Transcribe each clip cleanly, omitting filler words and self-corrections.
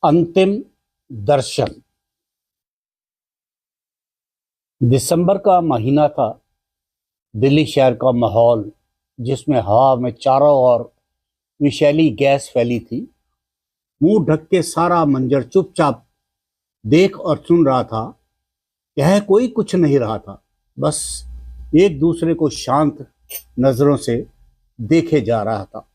अंतिम दर्शन। दिसंबर का महीना था। दिल्ली शहर का माहौल, जिसमें हवा में चारों ओर विषैली गैस फैली थी। मुंह ढक के सारा मंजर चुपचाप देख और सुन रहा था। यह कोई कुछ नहीं रहा था, बस एक दूसरे को शांत नजरों से देखे जा रहा था।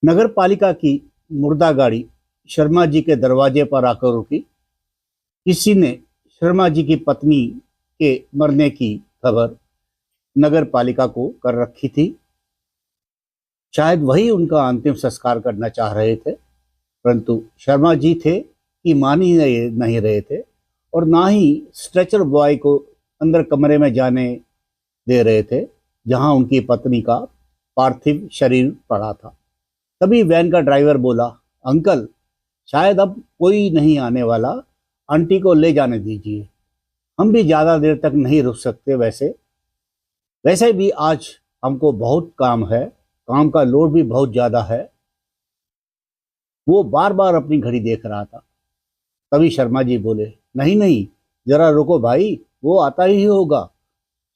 नगर पालिका की मुर्दा गाड़ी शर्मा जी के दरवाजे पर आकर रुकी। किसी ने शर्मा जी की पत्नी के मरने की खबर नगर पालिका को कर रखी थी। शायद वही उनका अंतिम संस्कार करना चाह रहे थे, परंतु शर्मा जी थे कि मान ही नहीं रहे थे और ना ही स्ट्रेचर बॉय को अंदर कमरे में जाने दे रहे थे जहां उनकी पत्नी का पार्थिव शरीर पड़ा था। तभी वैन का ड्राइवर बोला, अंकल, शायद अब कोई नहीं आने वाला, आंटी को ले जाने दीजिए। हम भी ज़्यादा देर तक नहीं रुक सकते। वैसे भी आज हमको बहुत काम है, काम का लोड भी बहुत ज़्यादा है। वो बार बार अपनी घड़ी देख रहा था। तभी शर्मा जी बोले, नहीं नहीं, जरा रुको भाई, वो आता ही होगा।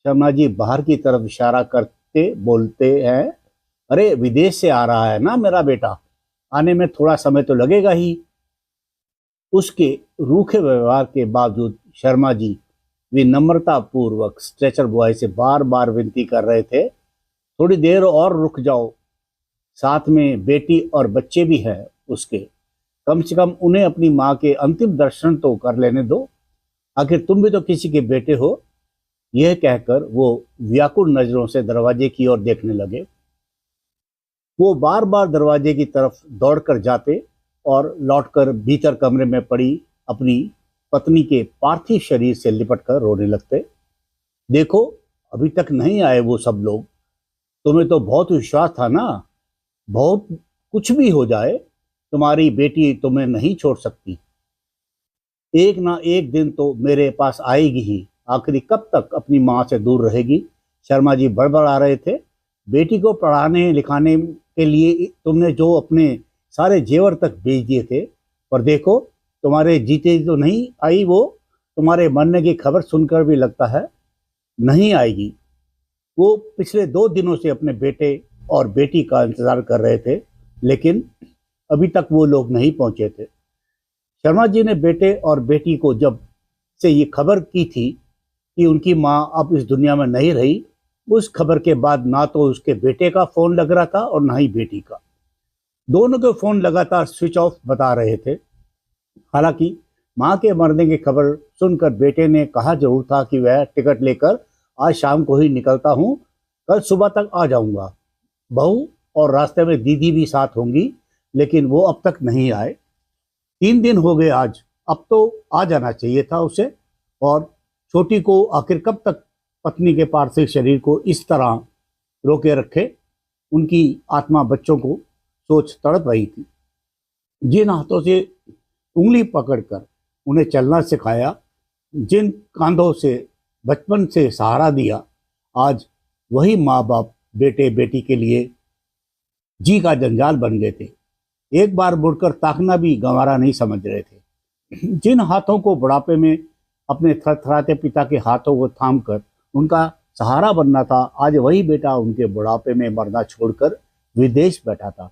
शर्मा जी बाहर की तरफ इशारा करते बोलते हैं, अरे विदेश से आ रहा है ना मेरा बेटा, आने में थोड़ा समय तो लगेगा ही। उसके रूखे व्यवहार के बावजूद शर्मा जी विनम्रता पूर्वक स्ट्रेचर बॉय से बार बार विनती कर रहे थे, थोड़ी देर और रुक जाओ, साथ में बेटी और बच्चे भी हैं उसके, कम से कम उन्हें अपनी माँ के अंतिम दर्शन तो कर लेने दो, आखिर तुम भी तो किसी के बेटे हो। यह कहकर वो व्याकुल नजरों से दरवाजे की ओर देखने लगे। वो बार बार दरवाजे की तरफ दौड़कर जाते और लौटकर भीतर कमरे में पड़ी अपनी पत्नी के पार्थिव शरीर से लिपटकर रोने लगते। देखो, अभी तक नहीं आए वो सब लोग। तुम्हें तो बहुत विश्वास था ना, बहुत कुछ भी हो जाए तुम्हारी बेटी तुम्हें नहीं छोड़ सकती। एक ना एक दिन तो मेरे पास आएगी ही, आखिर कब तक अपनी माँ से दूर रहेगी। शर्मा जी बड़बड़ा रहे थे। बेटी को पढ़ाने लिखाने के लिए तुमने जो अपने सारे जेवर तक बेच दिए थे, पर देखो तुम्हारे जीते तो नहीं आई वो। तुम्हारे मरने की खबर सुनकर भी लगता है नहीं आएगी। वो पिछले 2 दिनों से अपने बेटे और बेटी का इंतजार कर रहे थे, लेकिन अभी तक वो लोग नहीं पहुंचे थे। शर्मा जी ने बेटे और बेटी को जब से ये खबर की थी कि उनकी माँ अब इस दुनिया में नहीं रही, उस खबर के बाद ना तो उसके बेटे का फोन लग रहा था और ना ही बेटी का। दोनों के फोन लगातार स्विच ऑफ बता रहे थे। हालांकि माँ के मरने की खबर सुनकर बेटे ने कहा जरूर था कि वह टिकट लेकर आज शाम को ही निकलता हूँ, कल सुबह तक आ जाऊंगा। बहू और रास्ते में दीदी भी साथ होंगी, लेकिन वो अब तक नहीं आए। 3 दिन हो गए आज, अब तो आ जाना चाहिए था उसे। और छोटी को आखिर कब तक पत्नी के पार्थिव शरीर को इस तरह रोके रखे। उनकी आत्मा बच्चों को सोच तड़प रही थी। जिन हाथों से उंगली पकड़कर उन्हें चलना सिखाया, जिन कांधों से बचपन से सहारा दिया, आज वही माँ बाप बेटे बेटी के लिए जी का जंजाल बन गए थे। एक बार मुड़कर ताकना भी गंवारा नहीं समझ रहे थे। जिन हाथों को बुढ़ापे में अपने थरथराते पिता के हाथों को थामकर उनका सहारा बनना था, आज वही बेटा उनके बुढ़ापे में मरना छोड़कर विदेश बैठा था।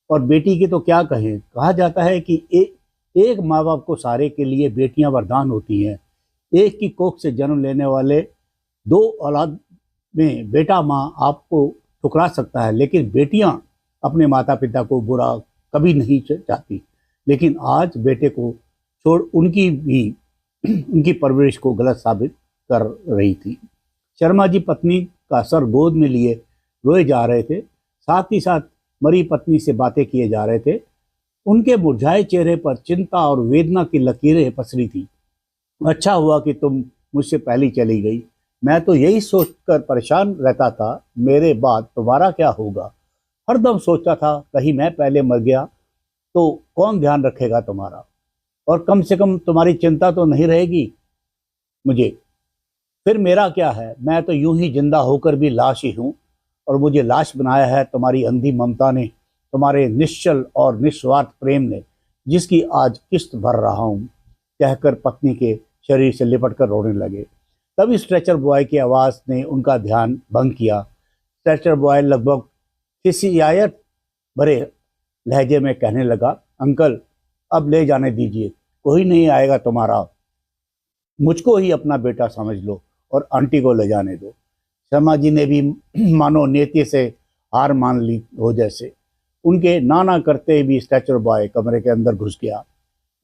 और बेटी की तो क्या कहें, कहा जाता है कि एक माँ बाप को सारे के लिए बेटियां वरदान होती हैं। एक की कोख से जन्म लेने वाले 2 औलाद में बेटा माँ आपको ठुकरा सकता है, लेकिन बेटियां अपने माता पिता को बुरा कभी नहीं चाहती। लेकिन आज बेटे को छोड़ उनकी परवरिश को गलत साबित कर रही थी। शर्मा जी पत्नी का सर गोद में लिए रोए जा रहे थे, साथ ही साथ मरी पत्नी से बातें किए जा रहे थे। उनके मुरझाए चेहरे पर चिंता और वेदना की लकीरें पसरी थी। अच्छा हुआ कि तुम मुझसे पहले चली गई। मैं तो यही सोचकर परेशान रहता था, मेरे बाद तुम्हारा क्या होगा। हरदम सोचता था कहीं मैं पहले मर गया तो कौन ध्यान रखेगा तुम्हारा, और कम से कम तुम्हारी चिंता तो नहीं रहेगी मुझे। फिर मेरा क्या है, मैं तो यूं ही जिंदा होकर भी लाश ही हूँ, और मुझे लाश बनाया है तुम्हारी अंधी ममता ने, तुम्हारे निश्चल और निस्वार्थ प्रेम ने। जिसकी आज किस्त भर रहा हूँ, कहकर पत्नी के शरीर से लिपट कर रोने लगे। तभी स्ट्रेचर बॉय की आवाज़ ने उनका ध्यान भंग किया। स्ट्रेचर बॉय लगभग खिसियाहट भरे लहजे में कहने लगा, अंकल अब ले जाने दीजिए, कोई नहीं आएगा तुम्हारा, मुझको ही अपना बेटा समझ लो और आंटी को ले जाने दो। शर्मा जी ने भी मानो नेत्य से हार मान ली हो जैसे। उनके नाना करते भी स्ट्रेचर बॉय कमरे के अंदर घुस गया,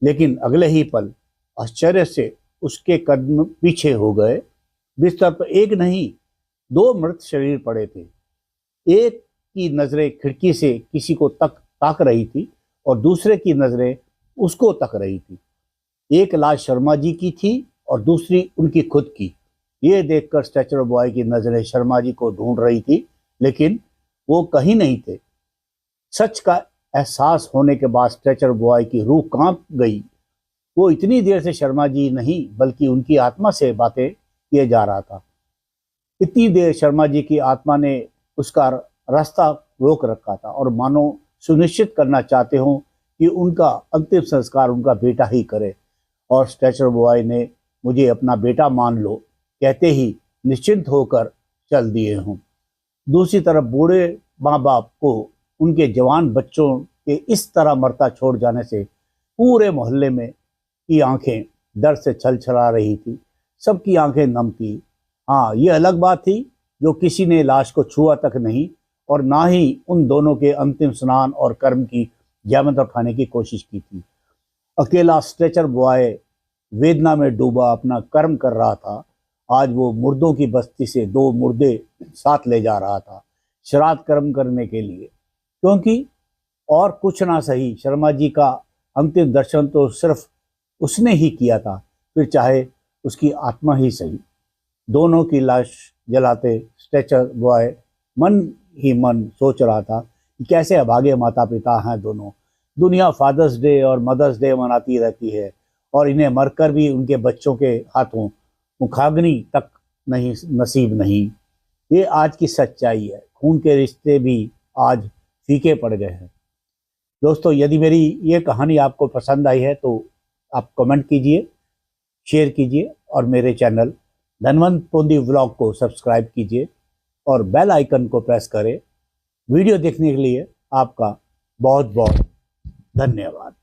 लेकिन अगले ही पल आश्चर्य से उसके कदम पीछे हो गए। बिस्तर पर एक नहीं 2 मृत शरीर पड़े थे। एक की नज़रें खिड़की से किसी को ताक रही थी और दूसरे की नज़रें उसको तक रही थी। एक लाश शर्मा जी की थी और दूसरी उनकी खुद की। ये देखकर स्ट्रेचर बॉय की नज़रें शर्मा जी को ढूंढ रही थी, लेकिन वो कहीं नहीं थे। सच का एहसास होने के बाद स्ट्रेचर बॉय की रूह कांप गई। वो इतनी देर से शर्मा जी नहीं बल्कि उनकी आत्मा से बातें किए जा रहा था। इतनी देर शर्मा जी की आत्मा ने उसका रास्ता रोक रखा था और मानो सुनिश्चित करना चाहते हो कि उनका अंतिम संस्कार उनका बेटा ही करे। और स्ट्रेचर बॉय ने मुझे अपना बेटा मान लो कहते ही निश्चिंत होकर चल दिए हों। दूसरी तरफ बूढ़े माँ बाप को उनके जवान बच्चों के इस तरह मरता छोड़ जाने से पूरे मोहल्ले में की आंखें दर्द से छलछला रही थी। सबकी आंखें नम थी। हाँ, ये अलग बात थी जो किसी ने लाश को छुआ तक नहीं और ना ही उन दोनों के अंतिम स्नान और कर्म की जहमत उठाने की कोशिश की थी। अकेला स्ट्रेचर बॉय वेदना में डूबा अपना कर्म कर रहा था। आज वो मुर्दों की बस्ती से 2 मुर्दे साथ ले जा रहा था श्राद्ध कर्म करने के लिए, क्योंकि और कुछ ना सही शर्मा जी का अंतिम दर्शन तो सिर्फ उसने ही किया था, फिर चाहे उसकी आत्मा ही सही। दोनों की लाश जलाते स्ट्रेचर बॉय मन ही मन सोच रहा था कि कैसे अभागे माता पिता हैं दोनों। दुनिया फादर्स डे और मदर्स डे मनाती रहती है और इन्हें मरकर भी उनके बच्चों के हाथों मुखाग्नि तक नहीं नसीब नहीं। ये आज की सच्चाई है। खून के रिश्ते भी आज फीके पड़ गए हैं। दोस्तों, यदि मेरी ये कहानी आपको पसंद आई है तो आप कमेंट कीजिए, शेयर कीजिए और मेरे चैनल धनवंत पोंदी व्लॉग को सब्सक्राइब कीजिए और बेल आइकन को प्रेस करें। वीडियो देखने के लिए आपका बहुत बहुत धन्यवाद।